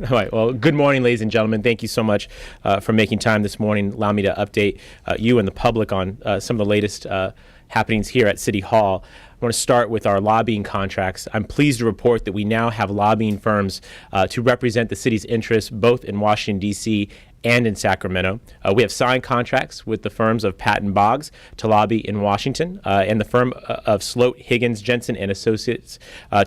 All right. Well, good morning, ladies and gentlemen. Thank you so much for making time this morning. Allow me to update you and the public on some of the latest happenings here at City Hall. I want to start with our lobbying contracts. I'm pleased to report that we now have lobbying firms to represent the city's interests both in Washington, D.C. and in Sacramento. We have signed contracts with the firms of Patton Boggs to lobby in Washington and the firm of Sloat, Higgins, Jensen and Associates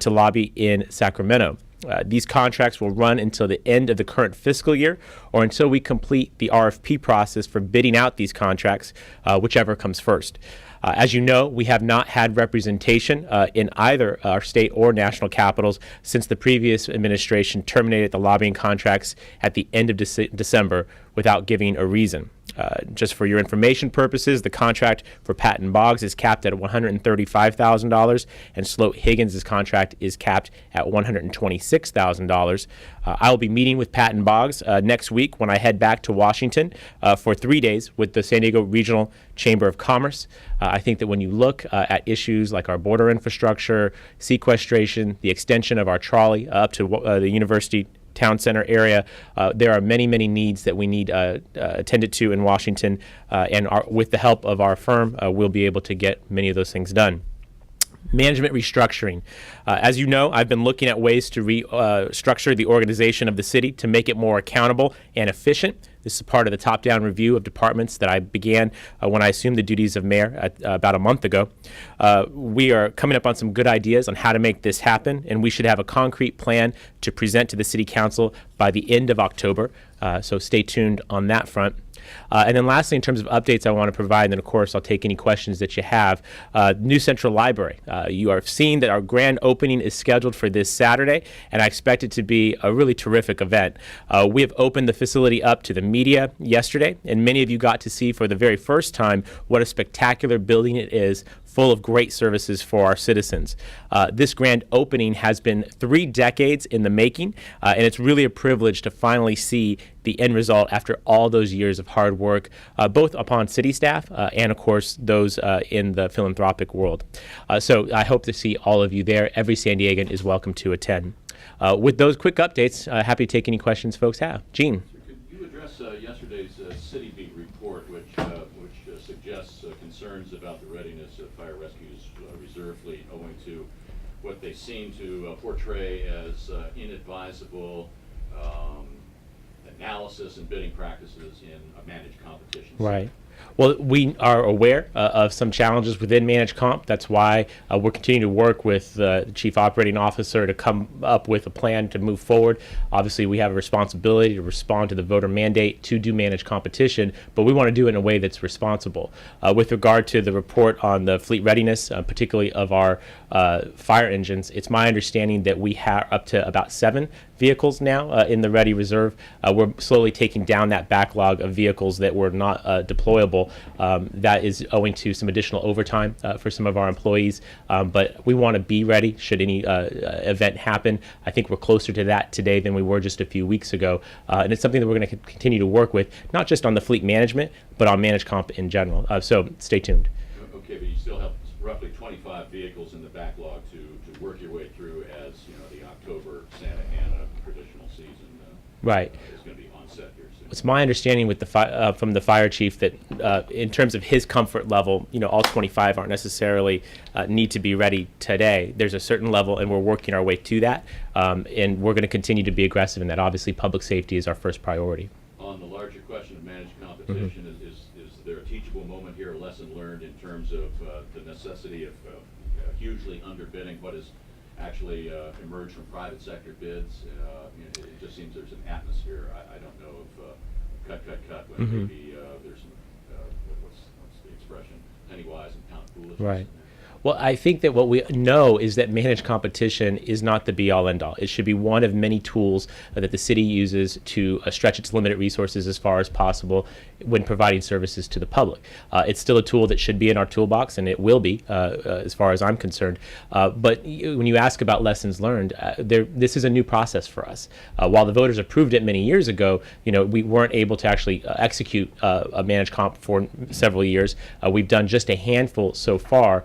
to lobby in Sacramento. These contracts will run until the end of the current fiscal year or until we complete the RFP process for bidding out these contracts, whichever comes first. As you know, we have not had representation in either our state or national capitals since the previous administration terminated the lobbying contracts at the end of December without giving a reason. Just for your information purposes, the contract for Patton Boggs is capped at $135,000 and Sloat Higgins' contract is capped at $126,000. I will be meeting with Patton Boggs next week when I head back to Washington for 3 days with the San Diego Regional Chamber of Commerce. I think that when you look at issues like our border infrastructure, sequestration, the extension of our trolley up to the University Town Center area, there are many, many needs that we need attended to in Washington, and with the help of our firm, we'll be able to get many of those things done. Management restructuring. As you know, I've been looking at ways to restructure the organization of the city to make it more accountable and efficient. This is part of the top-down review of departments that I began when I assumed the duties of mayor about a month ago. We are coming up on some good ideas on how to make this happen, and we should have a concrete plan to present to the City Council by the end of October. So stay tuned on that front. And then lastly, in terms of updates I want to provide, and then of course I'll take any questions that you have, New Central Library. You are seeing that our grand opening is scheduled for this Saturday, and I expect it to be a really terrific event. We have opened the facility up to the media yesterday, and many of you got to see for the very first time what a spectacular building it is, full of great services for our citizens. This grand opening has been 3 decades in the making, and it's really a privilege to finally see the end result after all those years of hard work, both upon city staff and, of course, those in the philanthropic world. So I hope to see all of you there. Every San Diegan is welcome to attend. With those quick updates, happy to take any questions folks have. Gene. So could you address yesterday's City Beat report, which suggests concerns about the readiness of Fire Rescue's reserve fleet owing to what they seem to portray as inadvisable analysis and bidding practices in a managed competition. Right. Well, we are aware of some challenges within managed comp. That's why we're continuing to work with the chief operating officer to come up with a plan to move forward. Obviously, we have a responsibility to respond to the voter mandate to do managed competition, but we want to do it in a way that's responsible. With regard to the report on the fleet readiness, particularly of our fire engines, it's my understanding that we have up to about 7 vehicles now in the ready reserve. We're slowly taking down that backlog of vehicles that were not deployable. That is owing to some additional overtime for some of our employees, but we want to be ready should any event happen. I think we're closer to that today than we were just a few weeks ago, and it's something that we're going to continue to work with, not just on the fleet management, but on managed comp in general. So stay tuned. Okay, but you still have roughly 25 vehicles in the backlog to work your way through as the October Santa Ana traditional season right. Is going to be on set here soon. It's my understanding with the from the fire chief that in terms of his comfort level, all 25 aren't necessarily need to be ready today. There's a certain level, and we're working our way to that, and we're going to continue to be aggressive in that. Obviously, public safety is our first priority. On the larger question of managed competition, is there a teachable moment here, a lesson learned in terms of the necessity of hugely underbidding what has actually emerged from private sector bids? It just seems there's an atmosphere. I don't know if cut when maybe there's some what's the expression, penny wise and pound foolish. Right. Well, I think that what we know is that managed competition is not the be-all, end-all. It should be one of many tools that the city uses to stretch its limited resources as far as possible when providing services to the public. It's still a tool that should be in our toolbox, and it will be, as far as I'm concerned. But when you ask about lessons learned, this is a new process for us. While the voters approved it many years ago, we weren't able to actually execute a managed comp for several years. We've done just a handful so far,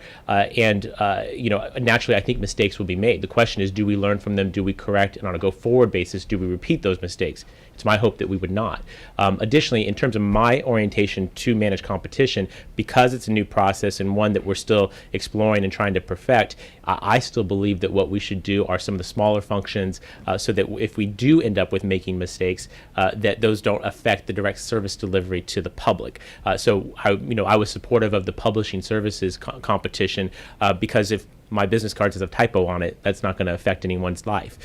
Naturally, I think mistakes will be made. The question is, do we learn from them? Do we correct? And on a go-forward basis, do we repeat those mistakes? It's my hope that we would not. Additionally, in terms of my orientation to manage competition, because it's a new process and one that we're still exploring and trying to perfect, I still believe that what we should do are some of the smaller functions so that if we do end up with making mistakes, that those don't affect the direct service delivery to the public. So I was supportive of the publishing services competition because if my business card has a typo on it, that's not going to affect anyone's life.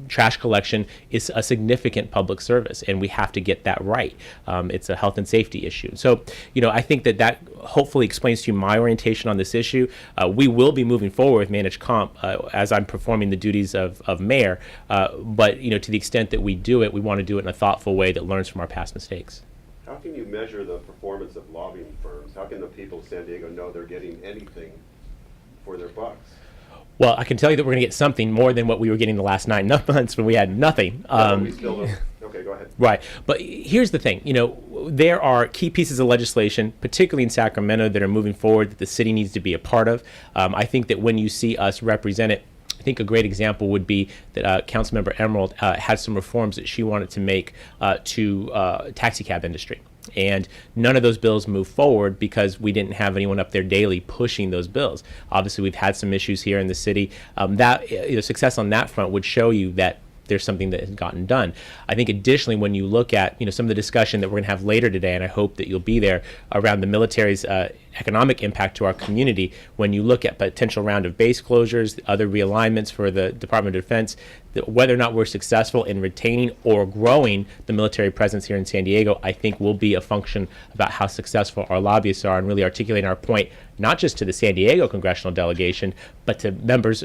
Trash collection is a significant public service, and we have to get that right. It's a health and safety issue. So, I think that hopefully explains to you my orientation on this issue. We will be moving forward with managed comp as I'm performing the duties of mayor. But, to the extent that we do it, we want to do it in a thoughtful way that learns from our past mistakes. How can you measure the performance of lobbying firms? How can the people of San Diego know they're getting anything for their bucks? Well, I can tell you that we're going to get something more than what we were getting the last 9 months when we had nothing. We still don't. Okay, go ahead. Right. But here's the thing. There are key pieces of legislation, particularly in Sacramento, that are moving forward that the city needs to be a part of. I think that when you see us represent it, I think a great example would be that Councilmember Emerald had some reforms that she wanted to make to taxi cab industry. And none of those bills moved forward because we didn't have anyone up there daily pushing those bills. Obviously, we've had some issues here in the city. Success on that front would show you that there's something that has gotten done. I think additionally, when you look at some of the discussion that we're going to have later today, and I hope that you'll be there, around the military's economic impact to our community, when you look at potential round of base closures, other realignments for the Department of Defense, whether or not we're successful in retaining or growing the military presence here in San Diego, I think will be a function about how successful our lobbyists are and really articulating our point, not just to the San Diego congressional delegation, but to members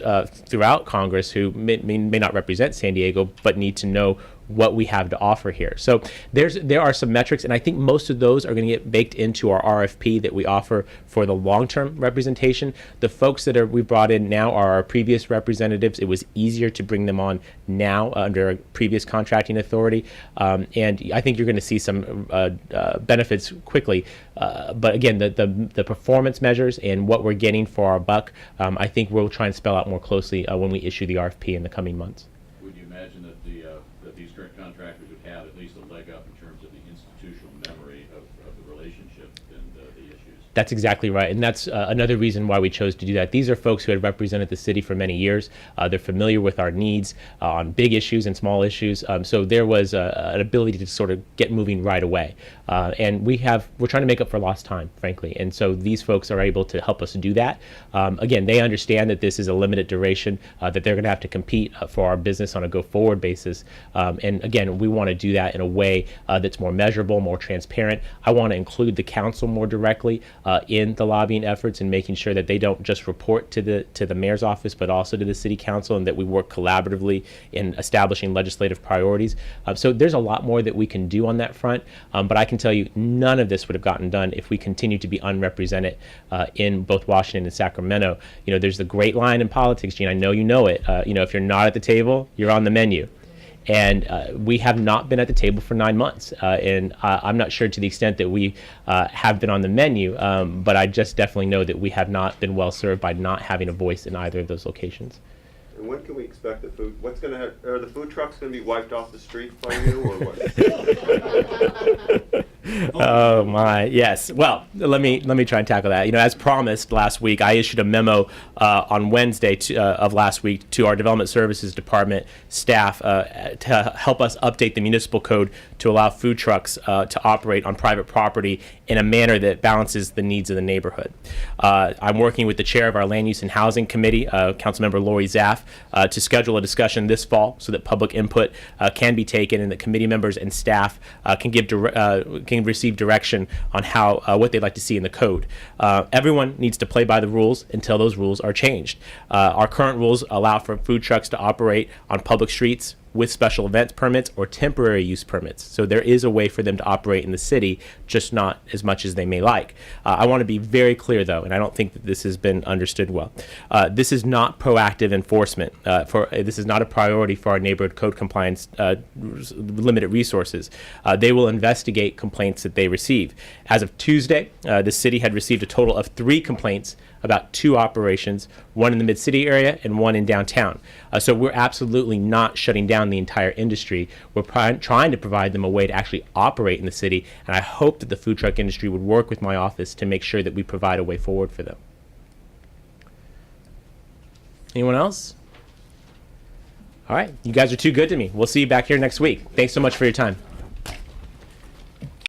throughout Congress who may not represent San Diego, but need to know what we have to offer here. So there are some metrics, and I think most of those are going to get baked into our RFP that we offer for the long-term representation. The folks that we brought in now are our previous representatives. It was easier to bring them on now under a previous contracting authority, and I think you're going to see some benefits quickly. But again, the performance measures and what we're getting for our buck, I think we'll try and spell out more closely when we issue the RFP in the coming months. Would you imagine that that these current contractors would have at least a leg up in terms of the institutional memory of the relationship and the issues? That's exactly right, and that's another reason why we chose to do that. These are folks who had represented the city for many years. They're familiar with our needs on big issues and small issues, so there was an ability to sort of get moving right away. And we're trying to make up for lost time, frankly, and so these folks are able to help us do that. Again, they understand that this is a limited duration, that they're going to have to compete for our business on a go-forward basis, and again, we want to do that in a way that's more measurable, more transparent. I want to include the council more directly in the lobbying efforts and making sure that they don't just report to the mayor's office, but also to the city council, and that we work collaboratively in establishing legislative priorities. So there's a lot more that we can do on that front, but I can tell you none of this would have gotten done if we continue to be unrepresented in both Washington and Sacramento. There's the great line in politics, Gene, I know you know it, if you're not at the table, you're on the menu. And we have not been at the table for 9 months. And I'm not sure to the extent that we have been on the menu, but I just definitely know that we have not been well served by not having a voice in either of those locations. And when can we expect the food? Are the food trucks going to be wiped off the street by you, or what? Oh my, yes. Well, let me try and tackle that. As promised last week, I issued a memo on Wednesday of last week to our Development Services Department staff to help us update the municipal code to allow food trucks to operate on private property in a manner that balances the needs of the neighborhood. I'm working with the chair of our Land Use and Housing Committee, Councilmember Lori Zaff, to schedule a discussion this fall so that public input can be taken and that committee members and staff can receive direction on how what they'd like to see in the code. Everyone needs to play by the rules until those rules are changed. Our current rules allow for food trucks to operate on public streets with special events permits or temporary use permits. So there is a way for them to operate in the city, just not as much as they may like. I want to be very clear, though, and I don't think that this has been understood well. This is not proactive enforcement. This is not a priority for our neighborhood code compliance limited resources. They will investigate complaints that they receive. As of Tuesday, the city had received a total of 3 complaints about 2 operations, one in the mid-city area and one in downtown. So we're absolutely not shutting down the entire industry. We're trying to provide them a way to actually operate in the city, and I hope that the food truck industry would work with my office to make sure that we provide a way forward for them. Anyone else? All right, you guys are too good to me. We'll see you back here next week. Thanks so much for your time.